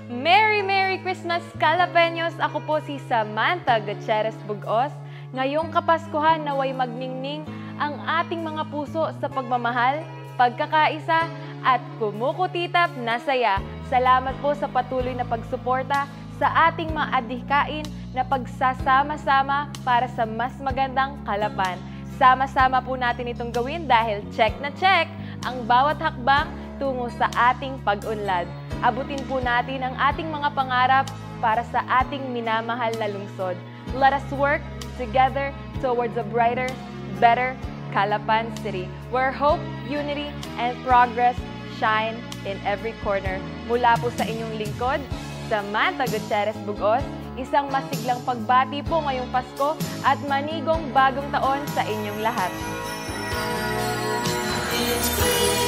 Merry Merry Christmas, Calapeños! Ako po si Samantha Gutierrez Bugos. Ngayong Kapaskuhan naway magningning ang ating mga puso sa pagmamahal, pagkakaisa at kumukutitap na saya. Salamat po sa patuloy na pagsuporta sa ating mga adhikain na pagsasama-sama para sa mas magandang Kalapan. Sama-sama po natin itong gawin dahil check na check ang bawat hakbang tungo sa ating pag-unlad. Abutin po natin ang ating mga pangarap para sa ating minamahal na lungsod. Let us work together towards a brighter, better Calapan City, where hope, unity, and progress shine in every corner. Mula po sa inyong lingkod, Samantha Gutierrez Bugos, isang masiglang pagbati po ngayong Pasko at manigong bagong taon sa inyong lahat. It's